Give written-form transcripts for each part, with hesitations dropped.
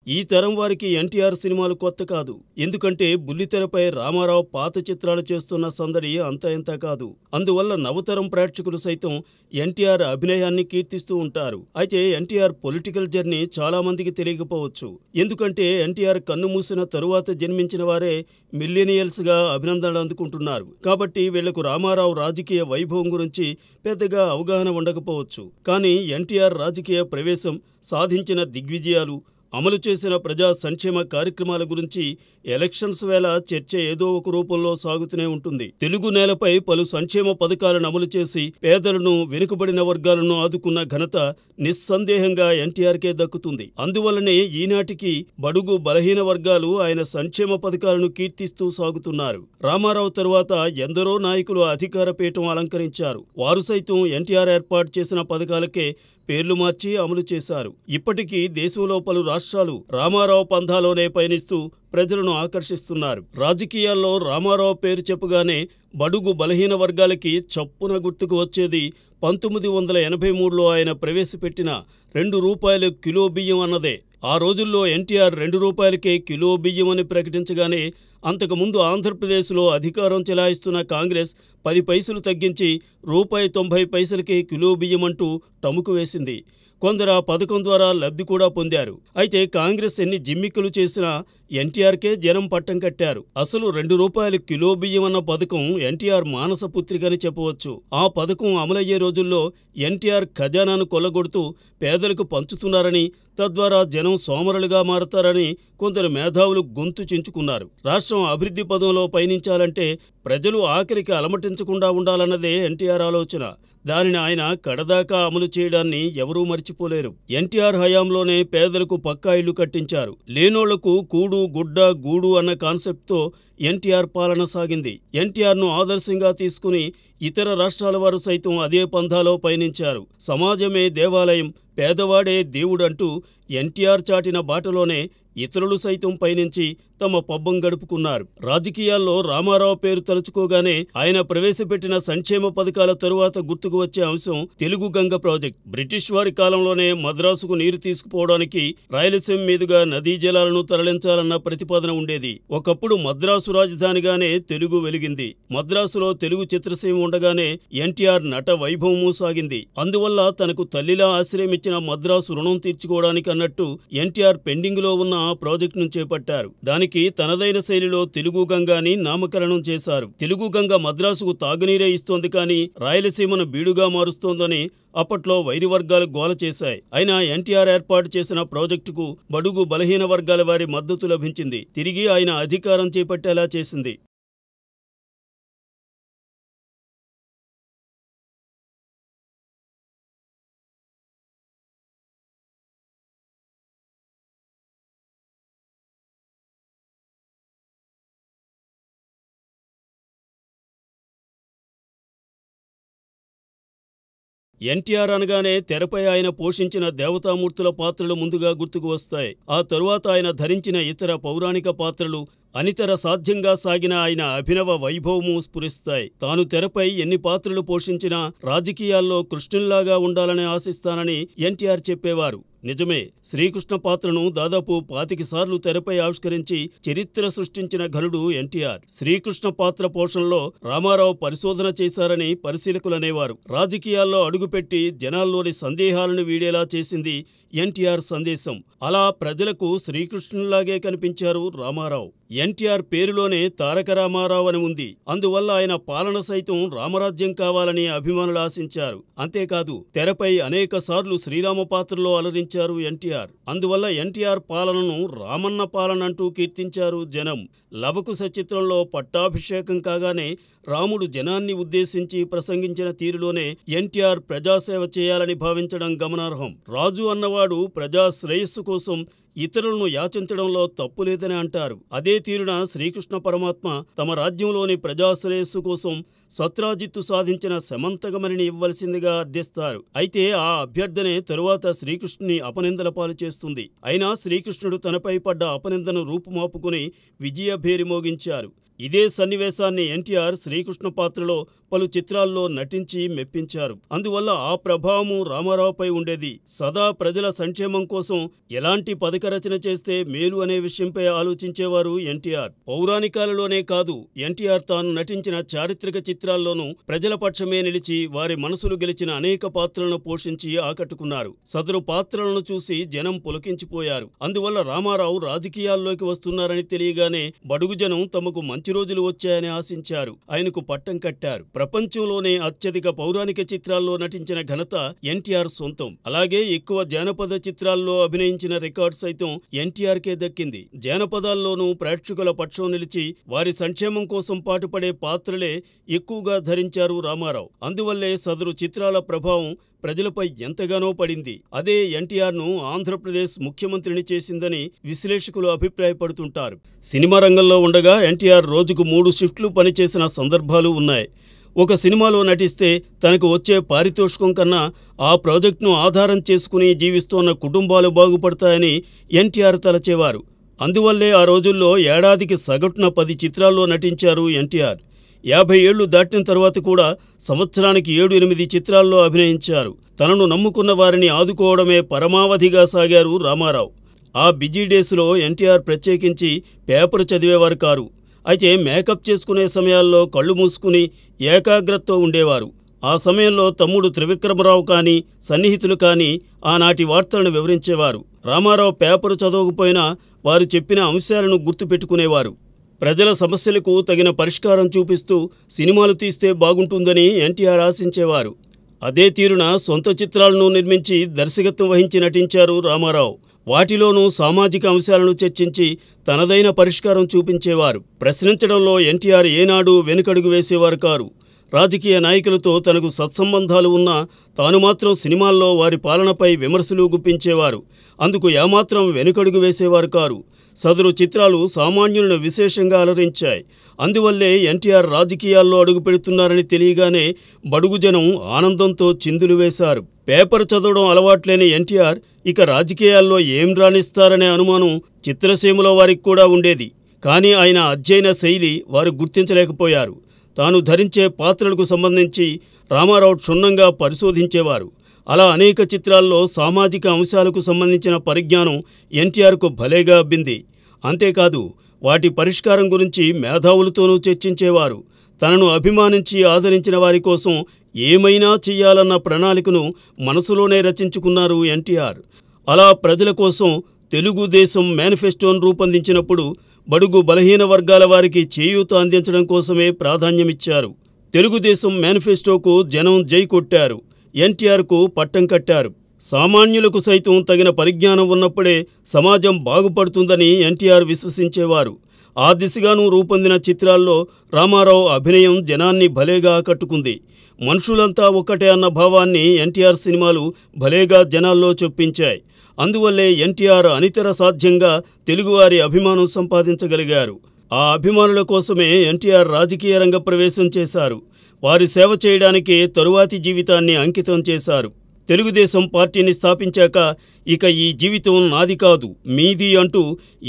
ఈ తరం వారికి ఎన్టీఆర్ సినిమాలు కొత్త కాదు. ఎందుకంటే బుల్లితెరపై రామారావు పాత చిత్రాలు చేస్తున్న సందడి అంతా ఇంతా కాదు. అందువల్ల నవతరం ప్రేక్షకులు సైతం ఎన్టీఆర్ అభినయాన్ని కీర్తిస్తూ ఉంటారు. అయితే ఎన్టీఆర్ పొలిటికల్ జర్నీ చాలా మందికి తెలియకపోవచ్చు. ఎందుకంటే ఎన్టీఆర్ కన్ను మూసిన తరువాత జన్మించిన వారే మిల్లేనియల్స్గా అభినందనలు అందుకుంటున్నారు. కాబట్టి వీళ్లకు రామారావు రాజకీయ వైభవం గురించి పెద్దగా అవగాహన ఉండకపోవచ్చు. కానీ ఎన్టీఆర్ రాజకీయ ప్రవేశం, సాధించిన దిగ్విజయాలు, అమలు చేసిన ప్రజా సంక్షేమ కార్యక్రమాల గురించి ఎలక్షన్స్ వేళ చర్చ ఏదో ఒక రూపంలో సాగుతూనే ఉంటుంది. తెలుగు నేలపై పలు సంక్షేమ పథకాలను అమలు చేసి పేదలను, వెనుకబడిన వర్గాలను ఆదుకున్న ఘనత నిస్సందేహంగా ఎన్టీఆర్కే దక్కుతుంది. అందువల్లనే ఈనాటికి బడుగు బలహీన వర్గాలు ఆయన సంక్షేమ పథకాలను కీర్తిస్తూ సాగుతున్నారు. రామారావు తరువాత ఎందరో నాయకులు అధికార పీఠం అలంకరించారు. వారు సైతం ఎన్టీఆర్ ఏర్పాటు చేసిన పథకాలకే పేర్లు మార్చి అమలు చేశారు. ఇప్పటికీ దేశంలో పలు రాష్ట్రాలు రామారావు పంథాలోనే పయనిస్తూ ప్రజలను ఆకర్షిస్తున్నారు. రాజకీయాల్లో రామారావు పేరు చెప్పగానే బడుగు బలహీన వర్గాలకి చప్పున గుర్తుకు వచ్చేది 1983లో ఆయన ప్రవేశపెట్టిన ₹2 కిలో బియ్యం అన్నదే. ఆ రోజుల్లో ఎన్టీఆర్ ₹2కే కిలో బియ్యం అని ప్రకటించగానే అంతకుముందు ఆంధ్రప్రదేశ్లో అధికారం చెలాయిస్తున్న కాంగ్రెస్ 10 పైసలు తగ్గించి ₹90కే కిలో బియ్యం అంటూ టముకు వేసింది. కొందరు ఆ పథకం ద్వారా లబ్ధి కూడా పొందారు. అయితే కాంగ్రెస్ ఎన్ని జిమ్మిక్కులు చేసినా ఎన్టీఆర్కే జనం పట్టం కట్టారు. అసలు ₹2 కిలో బియ్యం అన్న పథకం ఎన్టీఆర్ మానస పుత్రికని చెప్పవచ్చు. ఆ పథకం అమలయ్యే రోజుల్లో ఎన్టీఆర్ ఖజానాను కొల్లగొడుతూ పేదలకు పంచుతున్నారని, తద్వారా జనం సోమరులుగా మారతారని కొందరు మేధావులు గొంతు చించుకున్నారు. రాష్ట్రం అభివృద్ధి పదంలో పయనించాలంటే ప్రజలు ఆఖరికి అలమటించకుండా ఉండాలన్నదే ఎన్టీఆర్ ఆలోచన. దానిని ఆయన కడదాకా అమలు చేయడాన్ని ఎవరూ మర్చిపోలేరు. ఎన్టీఆర్ హయాంలోనే పేదలకు పక్కా ఇళ్లు కట్టించారు. లేనోళ్లకు కూడు, గుడ్డ, గూడు అన్న కాన్సెప్ట్తో ఎన్టీఆర్ పాలన సాగింది. ఎన్టీఆర్ను ఆదర్శంగా తీసుకుని ఇతర రాష్ట్రాల వారు సైతం అదే పంథాలో పయనించారు. సమాజమే దేవాలయం, పేదవాడే దేవుడంటూ ఎన్టీఆర్ చాటిన బాటలోనే ఇతరులు సైతం పయనించి తమ పబ్బం గడుపుకున్నారు. రాజకీయాల్లో రామారావు పేరు తలుచుకోగానే ఆయన ప్రవేశపెట్టిన సంక్షేమ పథకాల తరువాత గుర్తుకు వచ్చే అంశం తెలుగు గంగ ప్రాజెక్ట్. బ్రిటిష్ వారి కాలంలోనే మద్రాసుకు నీరు తీసుకుపోవడానికి రాయలసీమ మీదుగా నదీ జలాలను తరలించాలన్న ప్రతిపాదన ఉండేది. ఒకప్పుడు మద్రాసు రాజధానిగానే తెలుగు వెలిగింది. మద్రాసులో తెలుగు చిత్రసీమ ఉండగానే ఎన్టీఆర్ నట వైభవము సాగింది. అందువల్ల తనకు తల్లిలా ఆశ్రయమిచ్చిన మద్రాసు రుణం తీర్చుకోవడానికి అన్నట్టు ఎన్టీఆర్ పెండింగ్లో ఉన్న ఆ ప్రాజెక్టును చేపట్టారు. దానికి తనదైన శైలిలో తెలుగు గంగాని నామకరణం చేశారు. తెలుగు గంగ మద్రాసుకు తాగునీరే ఇస్తోంది కానీ రాయలసీమను బీడుగా మారుస్తోందని అప్పట్లో వైరి వర్గాలు గోల చేశాయి. అయినా ఎన్టీఆర్ ఏర్పాటు చేసిన ప్రాజెక్టుకు బడుగు బలహీన వర్గాల వారి మద్దతు లభించింది. తిరిగి ఆయన అధికారం చేపట్టేలా చేసింది. ఎన్టీఆర్ అనగానే తెరపై ఆయన పోషించిన దేవతామూర్తుల పాత్రలు ముందుగా గుర్తుకు వస్తాయి. ఆ తరువాత ఆయన ధరించిన ఇతర పౌరాణిక పాత్రలు, అనితర సాధ్యంగా సాగిన ఆయన అభినవ వైభవము స్ఫురిస్తాయి. తాను తెరపై ఎన్ని పాత్రలు పోషించినా రాజకీయాల్లో కృష్ణుల్లాగా ఉండాలని ఆశిస్తానని ఎన్టీఆర్ చెప్పేవారు. నిజమే, శ్రీకృష్ణ పాత్రను దాదాపు 25 సార్లు తెరపై ఆవిష్కరించి చరిత్ర సృష్టించిన ఘనుడు ఎన్టీఆర్. శ్రీకృష్ణ పాత్ర పోషణలో రామారావు పరిశోధన చేశారని పరిశీలకులనేవారు. రాజకీయాల్లో అడుగుపెట్టి జనాల్లోని సందేహాలను వీడేలా చేసింది ఎన్టీఆర్ సందేశం. అలా ప్రజలకు శ్రీకృష్ణులాగే కనిపించారు రామారావు. ఎన్టీఆర్ పేరులోనే తారక రామారావు అని ఉంది. అందువల్ల ఆయన పాలన సైతం రామరాజ్యం కావాలని అభిమానులు ఆశించారు. అంతేకాదు, తెరపై అనేక సార్లు శ్రీరామ పాత్రలో అలరించారు ఎన్టీఆర్. అందువల్ల ఎన్టీఆర్ పాలనను రామన్న పాలన అంటూ కీర్తించారు జనం. లవకుశ చిత్రంలో పట్టాభిషేకం కాగానే రాముడు జనాన్ని ఉద్దేశించి ప్రసంగించిన తీరులోనే ఎన్టీఆర్ ప్రజాసేవ చేయాలని భావించడం గమనార్హం. రాజు అన్నవాడు ప్రజా శ్రేయస్సు కోసం ఇతరులను యాచించడంలో తప్పులేదని అంటారు. అదే తీరున శ్రీకృష్ణ పరమాత్మ తమ రాజ్యంలోని ప్రజాశ్రేయస్సు కోసం సత్రాజిత్తు సాధించిన శమంతకమణిని ఇవ్వవలసిందిగా అర్థిస్తారు. అయితే ఆ అభ్యర్థనే తరువాత శ్రీకృష్ణుని అపనిందల పాలు చేస్తుంది. అయినా శ్రీకృష్ణుడు తనపై పడ్డ అపనిందను రూపుమాపుకుని విజయభేరి మోగించారు. ఇదే సన్నివేశాన్ని ఎన్టీఆర్ శ్రీకృష్ణ పాత్రలో పలు చిత్రాల్లో నటించి మెప్పించారు. అందువల్ల ఆ ప్రభావము రామారావుపై ఉండేది. సదా ప్రజల సంక్షేమం కోసం ఎలాంటి పథక రచన చేస్తే మేలు అనే విషయంపై ఆలోచించేవారు ఎన్టీఆర్. పౌరాణికాలలోనే కాదు, ఎన్టీఆర్ తాను నటించిన చారిత్రక చిత్రాల్లోనూ ప్రజల పక్షమే నిలిచి వారి మనసులు గెలిచిన అనేక పాత్రలను పోషించి ఆకట్టుకున్నారు. సదరు పాత్రలను చూసి జనం పులకించిపోయారు. అందువల్ల రామారావు రాజకీయాల్లోకి వస్తున్నారని తెలియగానే బడుగు జనం తమకు మంచి రోజులు వచ్చాయని ఆశించారు. ఆయనకు పట్టం కట్టారు. ప్రపంచంలోనే అత్యధిక పౌరాణిక చిత్రాల్లో నటించిన ఘనత ఎన్టీఆర్ సొంతం. అలాగే ఎక్కువ జానపద చిత్రాల్లో అభినయించిన రికార్డ్ సైతం ఎన్టీఆర్కే దక్కింది. జానపదాల్లోనూ ప్రేక్షకుల పక్షం నిలిచి వారి సంక్షేమం కోసం పాటుపడే పాత్రలే ఎక్కువగా ధరించారు రామారావు. అందువల్లే సదరు చిత్రాల ప్రభావం ప్రజలపై ఎంతగానో పడింది. అదే ఎన్టీఆర్ను ఆంధ్రప్రదేశ్ ముఖ్యమంత్రిని చేసిందని విశ్లేషకులు అభిప్రాయపడుతుంటారు. సినిమా రంగంలో ఉండగా ఎన్టీఆర్ రోజుకు 3 షిఫ్ట్లు పనిచేసిన సందర్భాలు ఉన్నాయి. ఒక సినిమాలో నటిస్తే తనకు వచ్చే పారితోషికం కన్నా ఆ ప్రాజెక్టును ఆధారం చేసుకుని జీవిస్తోన్న కుటుంబాలు బాగుపడతాయని ఎన్టీఆర్ తలచేవారు. అందువల్లే ఆ రోజుల్లో ఏడాదికి సగటున 10 చిత్రాల్లో నటించారు ఎన్టీఆర్. 50 ఏళ్లు దాటిన తర్వాత కూడా సంవత్సరానికి 7-8 చిత్రాల్లో అభినయించారు. తనను నమ్ముకున్న వారిని ఆదుకోవడమే పరమావధిగా సాగారు రామారావు. ఆ బిజీ డేస్లో ఎన్టీఆర్ ప్రత్యేకించి పేపర్ చదివేవారు కారు. అయితే మేకప్ చేసుకునే సమయాల్లో కళ్ళు మూసుకుని ఏకాగ్రతతో ఉండేవారు. ఆ సమయంలో తమ్ముడు త్రివిక్రమరావు కానీ సన్నిహితులు కానీ ఆనాటి వార్తలను వివరించేవారు. రామారావు పేపరు చదవకపోయినా వారు చెప్పిన అంశాలను గుర్తుపెట్టుకునేవారు. ప్రజల సమస్యలకు తగిన పరిష్కారం చూపిస్తూ సినిమాలు తీస్తే బాగుంటుందని ఎన్టీఆర్ ఆశించేవారు. అదే తీరున సొంత చిత్రాలను నిర్మించి దర్శకత్వం వహించి నటించారు రామారావు. వాటిలోనూ సామాజిక అంశాలను చర్చించి తనదైన పరిష్కారం చూపించేవారు. ప్రశ్నించడంలో ఎన్టీఆర్ ఏనాడు వెనుకడుగు వేసేవారు కారు. రాజకీయ నాయకులతో తనకు సత్సంబంధాలు ఉన్నా తాను మాత్రం సినిమాల్లో వారి పాలనపై విమర్శలు గుప్పించేవారు. అందుకు ఏమాత్రం వెనుకడుగు వేసేవారు కారు. సదరు చిత్రాలు సామాన్యులను విశేషంగా అలరించాయి. అందువల్లే ఎన్టీఆర్ రాజకీయాల్లో అడుగుపెడుతున్నారని తెలియగానే బడుగు జనం ఆనందంతో చిందులు వేశారు. పేపర్ చదవడం అలవాట్లేని ఎన్టీఆర్ ఇక రాజకీయాల్లో ఏం రాణిస్తారనే అనుమానం చిత్రసీమలో వారికి కూడా ఉండేది. కానీ ఆయన అధ్యయన శైలి వారు గుర్తించలేకపోయారు. తాను ధరించే పాత్రలకు సంబంధించి రామారావు క్షుణ్ణంగా పరిశోధించేవారు. అలా అనేక చిత్రాల్లో సామాజిక అంశాలకు సంబంధించిన పరిజ్ఞానం ఎన్టీఆర్కు భలేగా అబ్బింది. అంతేకాదు వాటి పరిష్కారం గురించి మేధావులతోనూ చర్చించేవారు. తనను అభిమానించి ఆదరించిన వారి కోసం ఏమైనా చెయ్యాలన్న ప్రణాళికను మనసులోనే రచించుకున్నారు ఎన్టీఆర్. అలా ప్రజల కోసం తెలుగుదేశం మేనిఫెస్టోను రూపొందించినప్పుడు బడుగు బలహీన వర్గాల వారికి చేయూత అందించడం కోసమే ప్రాధాన్యమిచ్చారు. తెలుగుదేశం మేనిఫెస్టోకు జనం జై కొట్టారు. ఎన్టీఆర్కు పట్టం కట్టారు. సామాన్యులకు సైతం తగిన పరిజ్ఞానం ఉన్నప్పుడే సమాజం బాగుపడుతుందని ఎన్టీఆర్ విశ్వసించేవారు. ఆ దిశగానూ రూపొందిన చిత్రాల్లో రామారావు అభినయం జనాన్ని భలేగా ఆకట్టుకుంది. మనుషులంతా ఒక్కటే అన్న భావాన్ని ఎన్టీఆర్ సినిమాలు భలేగా జనాల్లో చొప్పించాయి. అందువల్లే ఎన్టీఆర్ అనితర సాధ్యంగా తెలుగువారి అభిమానం సంపాదించగలిగారు. ఆ అభిమానుల కోసమే ఎన్టీఆర్ రాజకీయ రంగ ప్రవేశం చేశారు. వారి సేవ చేయడానికే తరువాతి జీవితాన్ని అంకితం చేశారు. తెలుగుదేశం పార్టీని స్థాపించాక ఇక ఈ జీవితం నాది కాదు మీది అంటూ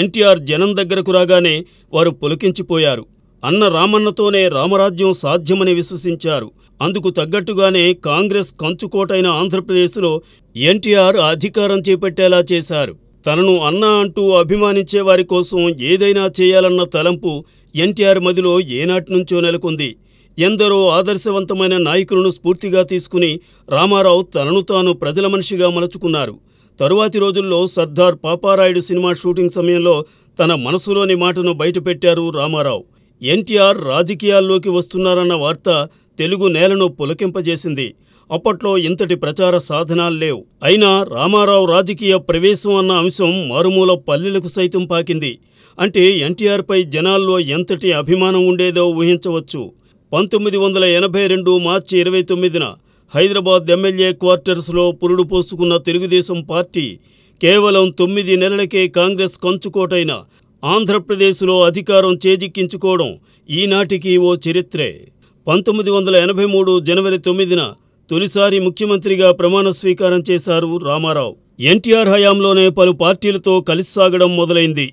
ఎన్టీఆర్ జనం దగ్గరకు రాగానే వారు పులకించిపోయారు. అన్న రామన్నతోనే రామరాజ్యం సాధ్యమని విశ్వసించారు. అందుకు తగ్గట్టుగానే కాంగ్రెస్ కంచుకోటైన ఆంధ్రప్రదేశ్లో ఎన్టీఆర్ అధికారం చేపట్టేలా చేశారు. తనను అన్న అంటూ అభిమానించే వారి కోసం ఏదైనా చేయాలన్న తలంపు ఎన్టీఆర్ మదిలో ఏనాటి నుంచో నెలకొంది. ఎందరో ఆదర్శవంతమైన నాయకులను స్ఫూర్తిగా తీసుకుని రామారావు తనను తాను ప్రజల మనిషిగా మలుచుకున్నారు. తరువాతి రోజుల్లో సర్దార్ పాపారాయుడు సినిమా షూటింగ్ సమయంలో తన మనసులోని మాటను బయటపెట్టారు రామారావు. ఎన్టీఆర్ రాజకీయాల్లోకి వస్తున్నారన్న వార్త తెలుగు నేలను పులకింపజేసింది. అప్పట్లో ఇంతటి ప్రచార సాధనాలు లేవు. అయినా రామారావు రాజకీయ ప్రవేశం అన్న అంశం మారుమూల పల్లెలకు సైతం పాకింది. అంటే ఎన్టీఆర్పై జనాల్లో ఎంతటి అభిమానం ఉండేదో ఊహించవచ్చు. 1982 మార్చి 29న హైదరాబాద్ ఎమ్మెల్యే క్వార్టర్స్లో పురుడు పోసుకున్న తెలుగుదేశం పార్టీ కేవలం 9 నెలలకే కాంగ్రెస్ కంచుకోటైన ఆంధ్రప్రదేశ్లో అధికారం చేజిక్కించుకోవడం ఈనాటికి ఓ చరిత్రే. 1983 జనవరి 9న తొలిసారి ముఖ్యమంత్రిగా ప్రమాణ స్వీకారం చేశారు రామారావు. ఎన్టీఆర్ హయాంలోనే పలు పార్టీలతో కలిసి సాగడం మొదలైంది.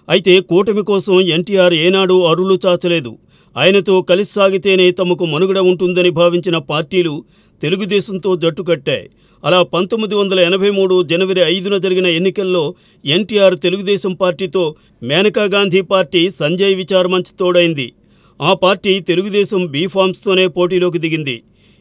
అయితే కూటమి కోసం ఎన్టీఆర్ ఏనాడూ అరులు చాచలేదు. ఆయనతో కలిసి సాగితేనే తమకు మనుగడ ఉంటుందని భావించిన పార్టీలు తెలుగుదేశంతో జట్టుకట్టాయి. అలా 1983 జనవరి 5న జరిగిన ఎన్నికల్లో ఎన్టీఆర్ తెలుగుదేశం పార్టీతో మేనకా గాంధీ పార్టీ సంజయ్ విచార్ మంచ్ తోడైంది. ఆ పార్టీ తెలుగుదేశం బీఫామ్స్తోనే పోటీలోకి దిగింది.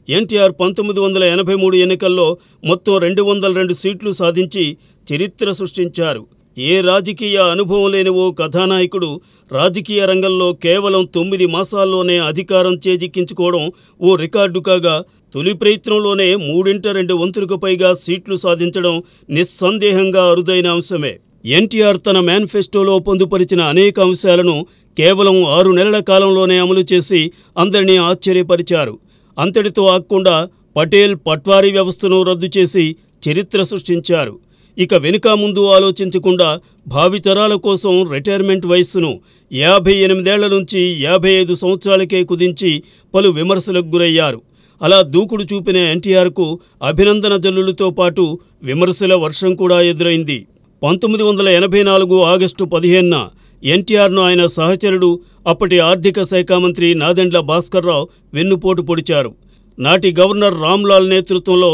ఎన్టీఆర్ 1983 ఎన్నికల్లో మొత్తం 202 సీట్లు సాధించి చరిత్ర సృష్టించారు. ఏ రాజకీయ అనుభవం లేని ఓ కథానాయకుడు రాజకీయ రంగంలో కేవలం 9 మాసాల్లోనే అధికారం చేజిక్కించుకోవడం ఓ రికార్డు కాగా, తొలి ప్రయత్నంలోనే 3/2 వంతులకు పైగా సీట్లు సాధించడం నిస్సందేహంగా అరుదైన అంశమే. ఎన్టీఆర్ తన మేనిఫెస్టోలో పొందుపరిచిన అనేక అంశాలను కేవలం 6 నెలల కాలంలోనే అమలు చేసి అందరినీ ఆశ్చర్యపరిచారు. అంతటితో ఆగకుండా పటేల్ పట్వారీ వ్యవస్థను రద్దు చేసి చరిత్ర సృష్టించారు. ఇక వెనుక ముందు ఆలోచించకుండా భావితరాల కోసం రిటైర్మెంట్ వయస్సును 58 ఏళ్ల నుంచి 55 సంవత్సరాలకే కుదించి పలు విమర్శలకు గురయ్యారు. అలా దూకుడు చూపిన ఎన్టీఆర్కు అభినందన జల్లులతో పాటు విమర్శల వర్షం కూడా ఎదురైంది. 1984 ఆగస్టు 15న ఎన్టీఆర్ను ఆయన సహచరుడు, అప్పటి ఆర్థిక శాఖ మంత్రి నాదెండ్ల భాస్కర్రావు వెన్నుపోటు పొడిచారు. నాటి గవర్నర్ రామ్లాల్ నేతృత్వంలో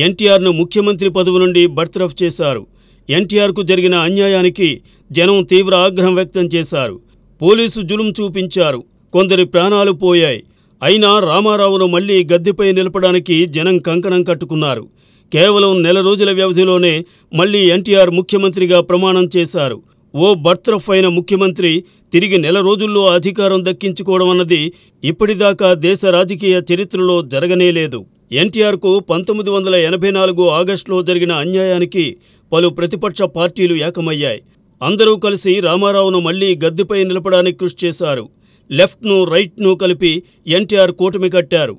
ఎన్టీఆర్ను ముఖ్యమంత్రి పదవి నుండి బర్తరఫ్ చేశారు. ఎన్టీఆర్కు జరిగిన అన్యాయానికి జనం తీవ్ర ఆగ్రహం వ్యక్తం చేశారు. పోలీసు జులుం చూపించారు. కొందరి ప్రాణాలు పోయాయి. అయినా రామారావును మళ్లీ గద్దెపై నిలపడానికి జనం కంకణం కట్టుకున్నారు. కేవలం నెల రోజుల వ్యవధిలోనే మళ్లీ ఎన్టీఆర్ ముఖ్యమంత్రిగా ప్రమాణం చేశారు. ఓ బర్తరఫ్ అయిన ముఖ్యమంత్రి తిరిగి నెల రోజుల్లో అధికారం దక్కించుకోవడం అన్నది ఇప్పటిదాకా దేశ రాజకీయ చరిత్రలో జరగనేలేదు. ఎన్టీఆర్కు 1984 ఆగస్టులో జరిగిన అన్యాయానికి పలు ప్రతిపక్ష పార్టీలు ఏకమయ్యాయి. అందరూ కలిసి రామారావును మళ్లీ గద్దెపై నిలపడానికి కృషి చేశారు. లెఫ్ట్ను రైట్ను కలిపి ఎన్టీఆర్ కూటమి కట్టారు.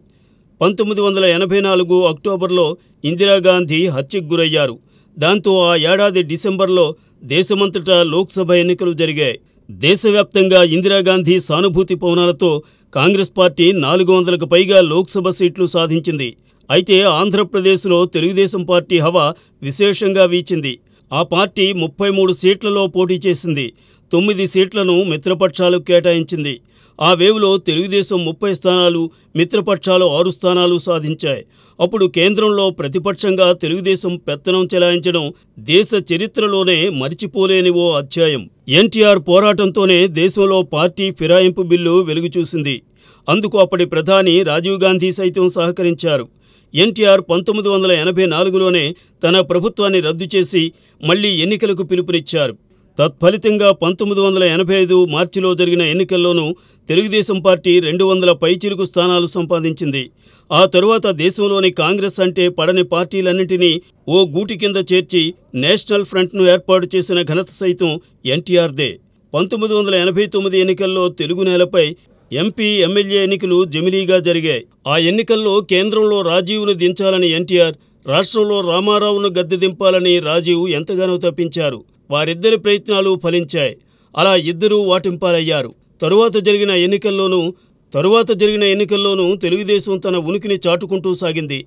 1984 అక్టోబర్లో ఇందిరాగాంధీ హత్యకు గురయ్యారు. దాంతో ఆ ఏడాది డిసెంబర్లో దేశమంతటా లోక్సభ ఎన్నికలు జరిగాయి. దేశవ్యాప్తంగా ఇందిరాగాంధీ సానుభూతి పవనాలతో కాంగ్రెస్ పార్టీ 400కు పైగా లోక్సభ సీట్లు సాధించింది. అయితే ఆంధ్రప్రదేశ్లో తెలుగుదేశం పార్టీ హవా విశేషంగా వీచింది. ఆ పార్టీ 33 సీట్లలో పోటీ చేసింది. 9 సీట్లను మిత్రపక్షాలకు కేటాయించింది. ఆ వేవ్లో తెలుగుదేశం 30 స్థానాలు, మిత్రపక్షాలు 6 స్థానాలు సాధించాయి. అప్పుడు కేంద్రంలో ప్రతిపక్షంగా తెలుగుదేశం పెత్తనం చెలాయించడం దేశ చరిత్రలోనే మరిచిపోలేని ఓ అధ్యాయం. ఎన్టీఆర్ పోరాటంతోనే దేశంలో పార్టీ ఫిరాయింపు బిల్లు వెలుగుచూసింది. అందుకు అప్పటి ప్రధాని రాజీవ్ గాంధీ సైతం సహకరించారు. ఎన్టీఆర్ 1984లోనే తన ప్రభుత్వాన్ని రద్దు చేసి మళ్లీ ఎన్నికలకు పిలుపునిచ్చారు. తత్ఫలితంగా 1985 మార్చిలో జరిగిన ఎన్నికల్లోనూ తెలుగుదేశం పార్టీ 200 పైచిలుకు స్థానాలు సంపాదించింది. ఆ తరువాత దేశంలోని కాంగ్రెస్ అంటే పడని పార్టీలన్నింటినీ ఓ గూటి కింద చేర్చి నేషనల్ ఫ్రంట్ను ఏర్పాటు చేసిన ఘనత సైతం ఎన్టీఆర్దే. 1989 ఎన్నికల్లో తెలుగు నేలపై ఎంపీ, ఎమ్మెల్యే ఎన్నికలు జమిలీగా జరిగాయి. ఆ ఎన్నికల్లో కేంద్రంలో రాజీవ్ను దించాలని ఎన్టీఆర్, రాష్ట్రంలో రామారావును గద్దె దింపాలని రాజీవ్ ఎంతగానో తప్పించారు. వారిద్దరి ప్రయత్నాలు ఫలించాయి. అలా ఇద్దరూ వాటింపాలయ్యారు. తరువాత జరిగిన ఎన్నికల్లోనూ తెలుగుదేశం తన ఉనికిని చాటుకుంటూ సాగింది.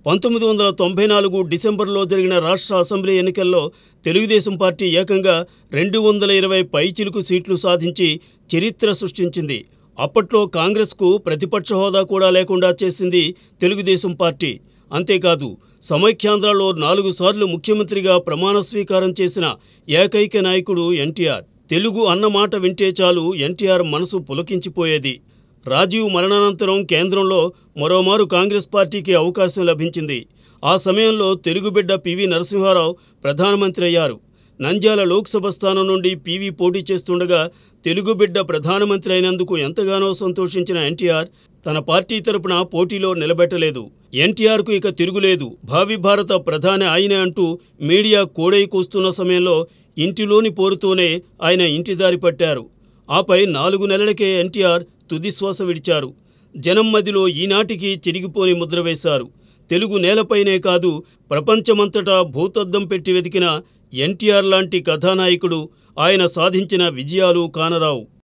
1994 డిసెంబర్లో జరిగిన రాష్ట్ర అసెంబ్లీ ఎన్నికల్లో తెలుగుదేశం పార్టీ ఏకంగా 220 పైచిలుకు సీట్లు సాధించి చరిత్ర సృష్టించింది. అప్పట్లో కాంగ్రెస్కు ప్రతిపక్ష హోదా కూడా లేకుండా చేసింది తెలుగుదేశం పార్టీ. అంతేకాదు, సమైఖ్యాంధ్రలో 4 సార్లు ముఖ్యమంత్రిగా ప్రమాణ స్వీకారం చేసిన ఏకైక నాయకుడు ఎన్టీఆర్. తెలుగు అన్నమాట వింటే చాలు ఎన్టీఆర్ మనసు పులకించిపోయేది. రాజీవ్ మరణానంతరం కేంద్రంలో మరోమారు కాంగ్రెస్ పార్టీకి అవకాశం లభించింది. ఆ సమయంలో తెలుగు బిడ్డ పివి నరసింహారావు ప్రధానమంత్రి అయ్యారు. నంద్యాల లోక్సభ స్థానం నుండి పివి పోటీ చేస్తుండగా తెలుగు బిడ్డ ప్రధానమంత్రి అయినందుకు ఎంతగానో సంతోషించిన ఎన్టీఆర్ తన పార్టీ తరపున పోటీలో నిలబెట్టలేదు. ఎన్టీఆర్కు ఇక తిరుగులేదు, భావి భారత ప్రధాని ఆయనే అంటూ మీడియా కోడై కూస్తున్న సమయంలో ఇంటిలోని పోరుతోనే ఆయన ఇంటిదారి పట్టారు. ఆపై 4 నెలలకే ఎన్టీఆర్ తుదిశ్వాస విడిచారు. జనం మదిలో ఈనాటికి చిరిగిపోని ముద్ర వేశారు. తెలుగు నేలపైనే కాదు, ప్రపంచమంతటా భూతద్దం పెట్టి వెతికిన ఎన్టీఆర్ లాంటి కథానాయకుడు ఆయన సాధించిన విజయాలు కానరావు.